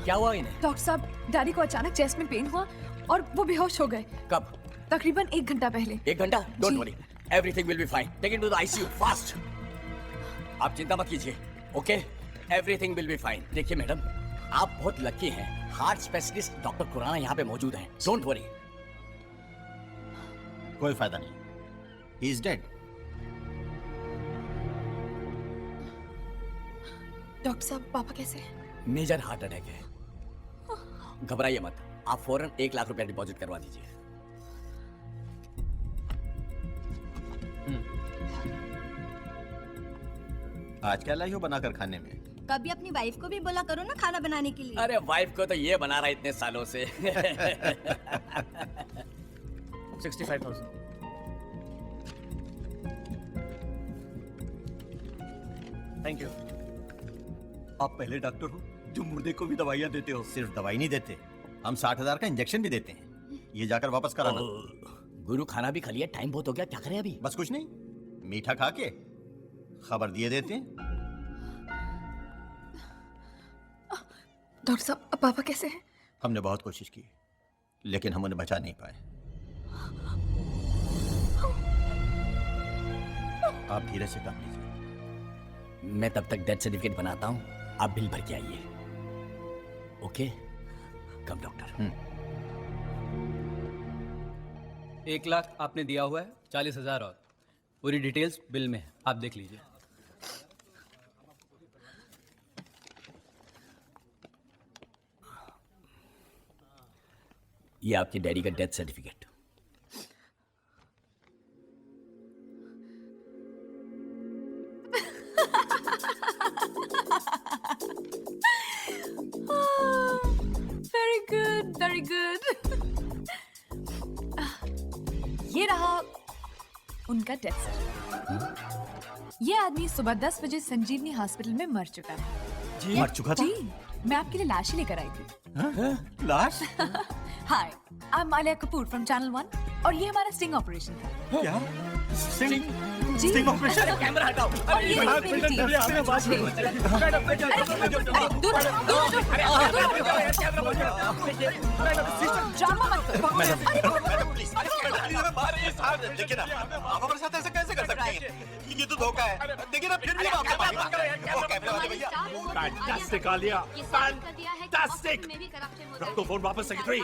क्या हुआ इन्हें? डॉक्टर साहब, डैडी को अचानक चेस्ट में पेन हुआ और वो बेहोश हो गए। कब? तकरीबन 1 घंटा पहले। 1 घंटा? Don't worry, everything will be fine. Take him to the ICU fast. आप चिंता मत कीजिए, okay? Everything will be fine. देखिए मैडम, आप बहुत लकी हैं, हार्ट स्पेशलिस्ट डॉक्टर खुराना यहाँ पे मौजूद हैं। Don't worry. कोई फायदा नहीं, ही इज डेड। डॉक्टर साहब, पापा कैसे हैं? मेजर हार्ट अटैक है, घबराइए मत। आप फौरन 1 लाख रुपया डिपॉजिट करवा दीजिए। आज क्या लाई हो बनाकर खाने में? कभी अपनी वाइफ को भी बोला करो ना खाना बनाने के लिए। अरे वाइफ को तो ये बना रहा है इतने सालों से। 65,000। Thank you. आप पहले डॉक्टर हो जो मुर्दे को भी दवाइयाँ देते हो। सिर्फ दवाई नहीं देते, हम 60,000 का इंजेक्शन भी देते हैं। ये जाकर वापस कराना। गुरु, खाना भी खा लिया, टाइम बहुत हो गया, क्या करें अभी? बस कुछ नहीं, मीठा खा के खबर दिए देते हैं। डॉक्टर साहब, अब पापा कैसे हैं? हमने बहुत कोशिश की लेकिन हम उन्हें बचा नहीं पाए। आप धीरे से काम लीजिए। मैं तब तक डेथ सर्टिफिकेट बनाता हूँ, आप बिल भर के आइए। ओके? कम डॉक्टर। 1 लाख आपने दिया हुआ है, 40,000 और पूरी डिटेल्स बिल में है, आप देख लीजिए। ये आपके डैडी का death certificate. Very good, very good. ये रहा उनका डेथ सर्टिफिकेट। ये आदमी सुबह 10 बजे संजीवनी हॉस्पिटल में मर चुका था। मर चुका था? जी, मैं आपके लिए लाश ही लेकर आई थी। लाश? Hi, I am Malia Kapoor from channel 1 और ये हमारा स्टिंग ऑपरेशन था। क्या? स्टिंग? जी। Sting operation? कैमरा हटाओ। और ये रही मेरी टीम। दूर हटो, ड्रामा मत करो। देखिए ना, आप हमारे साथ ऐसा कैसे कर सकते हैं? ये तो धोखा है। देखिए ना, फिर भी आप कैमरे वाले भैया। Fantastic Alia, fantastic. रख दो फोन वापस सेक्रेटरी।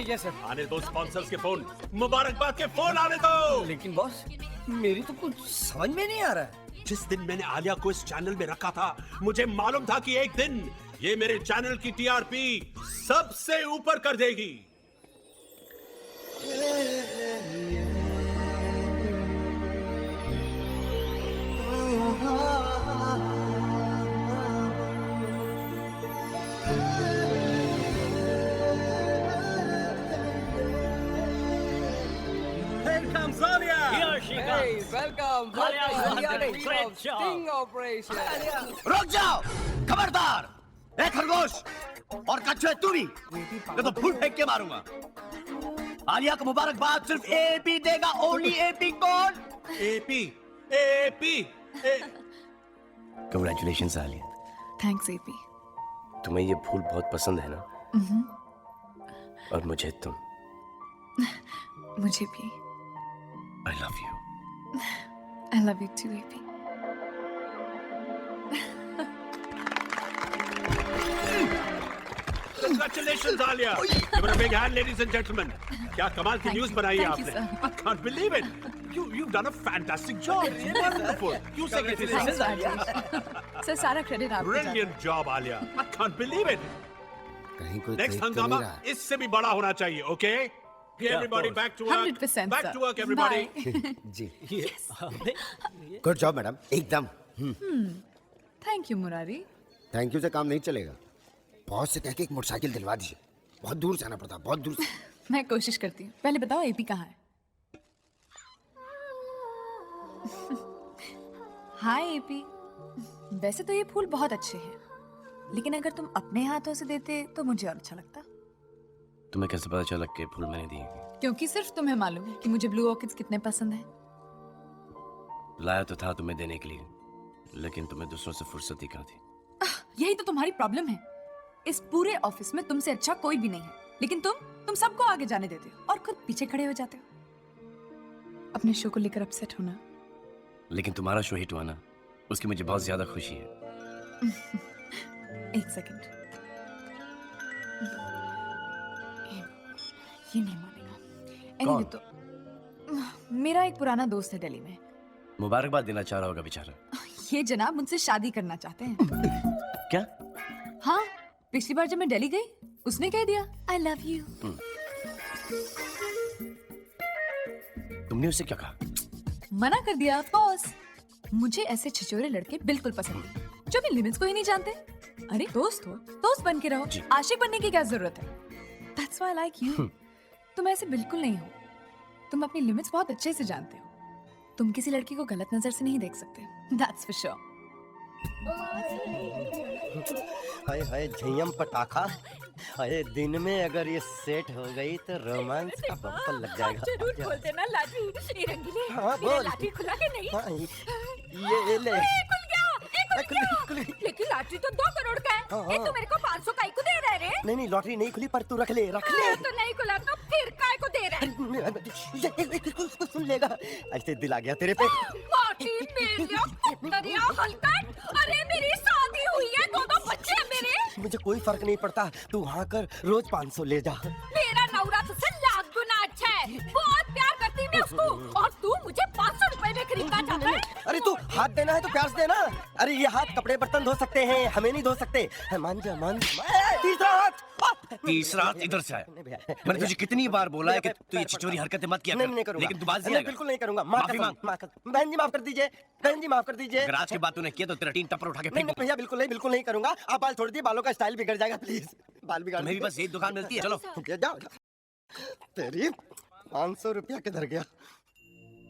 ये सर। आने दो स्पॉन्सर्स के फोन, मुबारकबाद के फोन आने दो। लेकिन बॉस, मेरी तो कुछ समझ में नहीं आ रहा है। जिस दिन मैंने आलिया को इस चैनल में रखा था, मुझे मालूम था कि एक दिन ये मेरे चैनल की टीआरपी सबसे ऊपर कर देगी। वेलकम। Sting operation. रुक जाओ, खबरदार! ए खरगोश और कच्छुए तू भी, मैं तो फूल फेंक के मारूंगा। आलिया को मुबारकबाद सिर्फ एपी देगा, ओनली एपी। कौन? AP AP. Congratulations Alia. Thanks AP. तुम्हें ये फूल बहुत पसंद है ना? और मुझे तुम। मुझे भी। I love you. I love you too, AP. Congratulations, Alia. Give her a big hand, ladies and gentlemen. क्या कमाल की न्यूज़ बनाई है Thank you, आपने? sir. I can't believe it. You've done a fantastic job. Wonderful. You secretary. Thanks, Rajesh. Sir, सारा credit आपको जाता है। Brilliant job, Alia. I can't believe it. कहीं कोई Next देख तो हंगामा नहीं रहा। इससे भी बड़ा होना चाहिए, okay? Everybody back to work. 100%, Back sir. to work, everybody. Bye. जी। गुड जॉब मैडम, एकदम। Thank you Murari. Thank you से काम नहीं चलेगा। बहुत से कह के एक मोटरसाइकिल दिलवा दीजिए। बहुत दूर से आना पड़ता, बहुत दूर से। मैं कोशिश करती हूँ। पहले बताओ एपी कहाँ है? हाय एपी। वैसे तो ये फूल बहुत अच्छे हैं, लेकिन अगर तुम अपने हाथों से देते तो मुझे और अच्छा लगता। तुम्हें कैसे पता चला कि फूल मैंने दिए? क्योंकि सिर्फ तुम्हें मालूम है कि मुझे ब्लू ऑर्किड्स कितने पसंद हैं। लाया तो था तुम्हें देने के लिए, लेकिन तुम्हें दूसरों से फुर्सत ही कहाँ थी? यही तो तुम्हारी प्रॉब्लम है। इस पूरे ऑफिस में तुमसे अच्छा कोई भी नहीं है, लेकिन तुम सबको आगे जाने देते हो और खुद पीछे खड़े हो जाते हो। अपने शो को लेकर अपसेट होना। लेकिन तुम्हारा शो हिट हुआ ना, उसकी मुझे बहुत ज्यादा खुशी है। एक सेकंड, ये नहीं मानेगा। Anyway, तो मेरा एक पुराना दोस्त है दिल्ली में। मुबारकबाद देना चाह रहा होगा बेचारा। ये जनाब मुझसे शादी करना चाहते हैं। क्या? हाँ, पिछली बार जब मैं दिल्ली गई उसने कह दिया आई लव यू। तुमने उससे क्या कहा? मना कर दिया बॉस। मुझे ऐसे छिछोरे लड़के बिल्कुल पसंद नहीं, जो भी लिमिट्स को ही नहीं जानते। अरे दोस्त हो, दोस्त बन के रहो, आशिक बनने की क्या जरूरत है? That's why I like you। तुम ऐसे बिल्कुल नहीं हो। तुम अपनी लिमिट्स बहुत अच्छे से जानते हो। तुम किसी लड़की को गलत नजर से नहीं देख सकते। That's for sure। हाय हाय झयम पटाखा। हाय दिन में अगर ये सेट हो गई तो रोमांस का बम्पर लग जाएगा। जरूर बोल देना लाठी, ये रंगीले। हाँ, मेरा बोल। लाठी खुला के नहीं? हाँ, ये ले। खुल गया, खुल गई। लेकिन लाठी तो 2 करोड़ का है। हाँ, ये तू मेरे को 500 का ही को दे रहा है रे? नहीं लॉटरी नहीं खुली, पर तू रख ले। तो नहीं खुला तो फिर काय को दे रहा है? उसको सुन लेगा। ऐसे दिल आ गया तेरे पे। माटी मेलिया, कुत्तरिया हलकट। अरे मेरी शादी हुई है, 2 बच्चे हैं मेरे। मुझे कोई फर्क नहीं पड़ता, तू वहाँ कर, रोज 500 ले जा। मेरा नौरा तुझसे लाख गुना अच्छा है। बहुत प्यार करती हूँ मैं उसको, और तू मुझे 500 रुपए में खरीदना चाहता है? अरे तू हाथ देना है तो प्यार से देना। अरे ये हाथ कपड़े बर्तन धो सकते हैं, हमें नहीं धो सकते। मान जा मान जा। तीसरा हाथ। तीसरा हाथ इधर से आया। मैंने तुझे कितनी बार बोला है कि तू ये चिचोरी हरकतें मत किया कर। नहीं करूंगा। लेकिन तू बात नहीं, बिल्कुल नहीं करूंगा। माफी मांग। बहन जी माफ कर दीजिए, बहन जी माफ कर दीजिए। अगर आज के बाद तूने किया तो तेरा 3 टप्पर उठा के नहीं फेंक भैया, बिल्कुल नहीं करूंगा। आप बाल छोड़ दिए, बालों का स्टाइल बिगड़ जाएगा, प्लीज। बाल बिगाड़ तुम्हें भी बस एक दुकान मिलती है, चलो। जाओ। तेरी 500 रुपया किधर गया?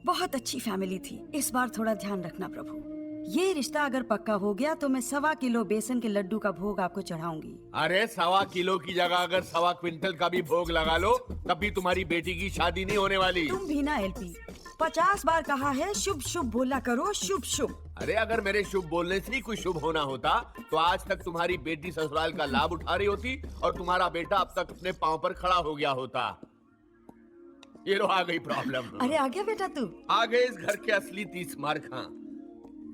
बहुत अच्छी फैमिली थी। इस बार थोड़ा ध्यान रखना प्रभु। ये रिश्ता अगर पक्का हो गया तो मैं 1.25 किलो बेसन के लड्डू का भोग आपको चढ़ाऊंगी। अरे 1.25 किलो की जगह अगर 1.25 क्विंटल का भी भोग लगा लो, तब भी तुम्हारी बेटी की शादी नहीं होने वाली। तुम भी ना एलपी, 50 बार कहा है शुभ शुभ बोला करो, शुभ शुभ। अरे अगर मेरे शुभ बोलने से ही कोई शुभ होना होता तो आज तक तुम्हारी बेटी ससुराल का लाभ उठा रही होती और तुम्हारा बेटा अब तक अपने पांव पर खड़ा हो गया होता। ये लो आ गई प्रॉब्लम। अरे आ गया बेटा तू। आ गए इस घर के असली 30 मार खां।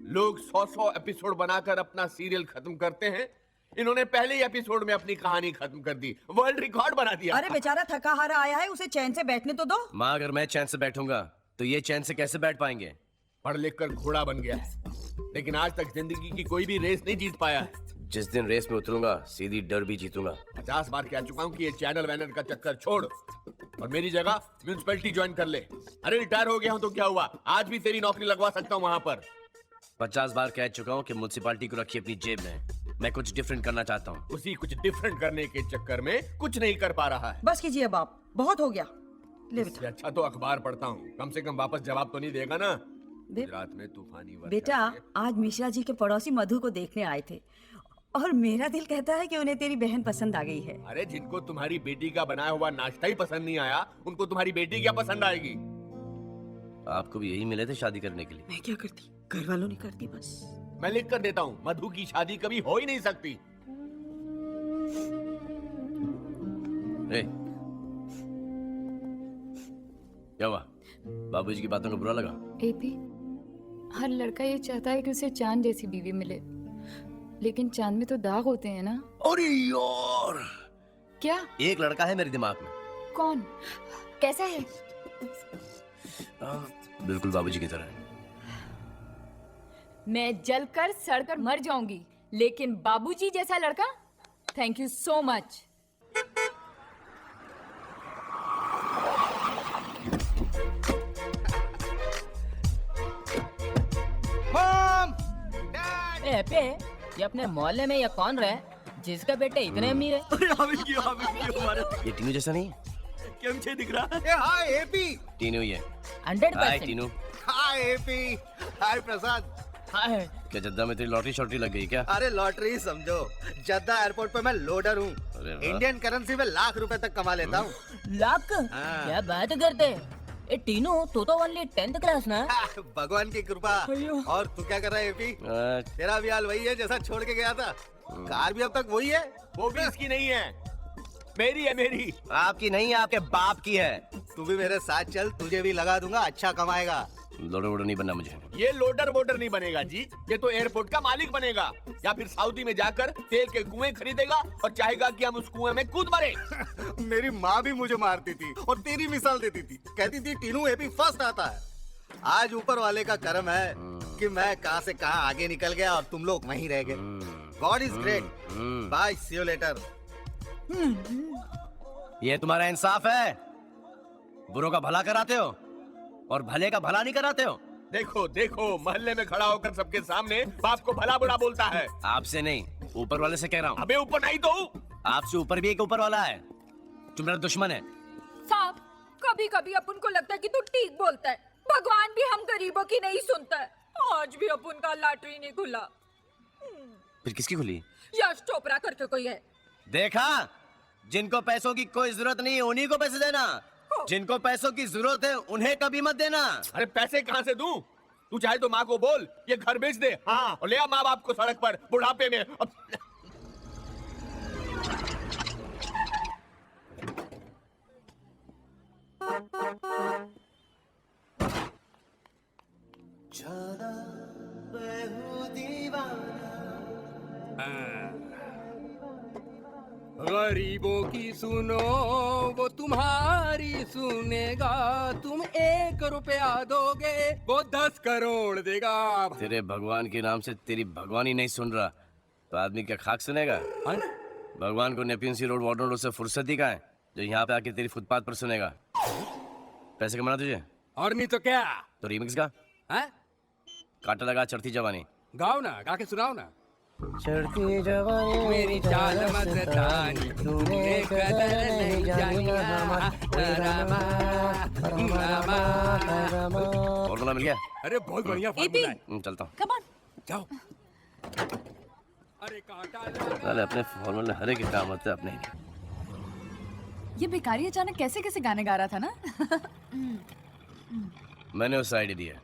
लोग 100 एपिसोड बनाकर अपना सीरियल खत्म करते हैं, इन्होंने पहले ही एपिसोड में अपनी कहानी खत्म कर दी, वर्ल्ड रिकॉर्ड बना दिया। अरे बेचारा थका हारा आया है, उसे चैन से बैठने तो दो। माँ अगर मैं चैन से बैठूंगा तो ये चैन से कैसे बैठ पाएंगे? पढ़ लिख कर घोड़ा बन गया है, लेकिन आज तक जिंदगी की कोई भी रेस नहीं जीत पाया है। जिस दिन रेस में उतरूंगा सीधी डर भी जीतूंगा। 50 बार कह चुका हूँ कि ये चैनल वैनल का चक्कर छोड़ और मेरी जगह म्यूनिसिपैलिटी ज्वाइन कर ले। अरे रिटायर हो गया हूँ तो क्या हुआ, आज भी तेरी नौकरी लगवा सकता हूँ वहाँ पर। 50 बार कह चुका हूँ कि म्यूनिसिपैलिटी को रखिए अपनी जेब में। मैं कुछ डिफरेंट करना चाहता हूँ। उसी कुछ डिफरेंट करने के चक्कर में कुछ नहीं कर पा रहा है। बस कीजिए बाप, बहुत हो गया। ले बेटा। अच्छा तो अखबार पढ़ता हूँ, कम से कम वापस जवाब तो नहीं देगा ना। गुजरात में तूफानी वर्षा बेटा आज मिश्रा जी के पड़ोसी मधु को देखने आए थे और मेरा दिल कहता है कि उन्हें तेरी बहन पसंद आ गई है। अरे जिनको तुम्हारी बेटी का बनाया हुआ नाश्ता ही पसंद नहीं आया, उनको तुम्हारी बेटी क्या पसंद आएगी? आपको भी यही मिले थे शादी करने के लिए? मैं क्या करती, घर वालों ने कर दी बस। मैं लिख कर देता हूँ, मधु की शादी कभी हो ही नहीं सकती। क्या हुआ? बाबूजी की बातों को बुरा लगा? एपी, हर लड़का ये चाहता है कि उसे चांद जैसी बीवी मिले, लेकिन चांद में तो दाग होते हैं ना। अरे यार! क्या? एक लड़का है मेरे दिमाग में। कौन? कैसा है? बिल्कुल बाबूजी की तरह। मैं जलकर सड़कर मर जाऊंगी, लेकिन बाबूजी जैसा लड़का? Thank you so much. पे ये अपने मोहल्ले में ये कौन रहे जिसका बेटे इतने अमीर है? ये टीनू जैसा नहीं है? क्यों मुझे दिख रहा है? हाय एपी। टीनू ये 100%। हाय टीनू। हाय एपी। हाय प्रसाद। हाय। क्या जद्दा में तेरी लॉटरी शॉटरी लग गई क्या? अरे लॉटरी समझो, जद्दा एयरपोर्ट पे मैं लोडर हूँ। इंडियन करेंसी में लाख रुपए तक कमा लेता हूँ। लाख? क्या बात करते? ए टीनू तू तो ओनली 10th क्लास ना? भगवान की कृपा। और तू क्या कर रहा है एपी? तेरा भी हाल वही है जैसा छोड़ के गया था। कार भी अब तक वही है। वो भी इसकी नहीं है, मेरी है, मेरी। आपकी नहीं, आपके बाप की है। तू भी मेरे साथ चल, तुझे भी लगा दूंगा, अच्छा कमाएगा। लोडर वोडर नहीं बनना मुझे। ये लोडर वोडर नहीं बनेगा जी, ये तो एयरपोर्ट का मालिक बनेगा, या फिर सऊदी में जाकर तेल के कुएं खरीदेगा और चाहेगा कि हम उस कुएं में कूद मरे। मेरी माँ भी मुझे मारती थी और तेरी मिसाल देती थी, कहती थी टीनू एपी फर्स्ट आता है। आज ऊपर वाले का करम है कि मैं कहां से कहां आगे निकल गया और तुम लोग वहीं रह गए। God is great. Bye, see you later. ये तुम्हारा इंसाफ है? बुरों का भला कराते हो और भले का भला नहीं कराते हो। देखो देखो, मोहल्ले में खड़ा होकर सबके सामने बाप को भला बुरा बोलता है। आपसे नहीं, ऊपर वाले से कह रहा हूँ। अबे ऊपर नहीं तो आपसे ऊपर भी एक ऊपर वाला है, तुम मेरा दुश्मन है। साहब, कभी कभी अपन को लगता है कि तू ठीक बोलता है। भगवान भी हम गरीबों की नहीं सुनता है। आज भी अपन का लॉटरी नहीं खुला। फिर किसकी खुली? यश चोपड़ा करके कोई है। देखा, जिनको पैसों की कोई जरूरत नहीं है उन्हीं को पैसे देना, जिनको पैसों की जरूरत है उन्हें कभी मत देना। अरे पैसे कहाँ से दूं? तू चाहे तो माँ को बोल ये घर बेच दे, हाँ, और ले आ माँ बाप को सड़क पर बुढ़ापे में। गरीबों की सुनो वो तुम्हारी सुनेगा, तुम 1 रुपया दोगे वो 10 करोड़ देगा। तेरे भगवान के नाम से तेरी भगवान ही नहीं सुन रहा तो आदमी क्या खाक सुनेगा? भगवान को नेपियन सी रोड, वार्डन रोड से फुर्सत ही कहाँ है जो यहाँ पे आके तेरी फुटपाथ पर सुनेगा? पैसे कमाना तुझे? और नहीं तो क्या? तो रीमिक्स का है? काटा लगा चढ़ती जवानी गाओ ना, गा के सुनाओ ना। चढ़ती जवानी मेरी चाल मस्तानी, तूने कदर नहीं जानी, फॉर्मूला मिल गया? अरे बहुत बढ़िया फॉर्मूला है। चलता हूँ। कम ऑन, जाओ। अरे काटा साले अपने फॉर्मूले हरे के काम होते अपने ही। ये भिखारी अचानक कैसे कैसे गाने गा रहा था ना। मैंने उस आइडिया दिया,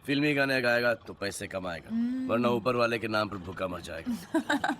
फिल्मी गाने गाएगा तो पैसे कमाएगा, वरना ऊपर वाले के नाम पर भूखा मर जाएगा।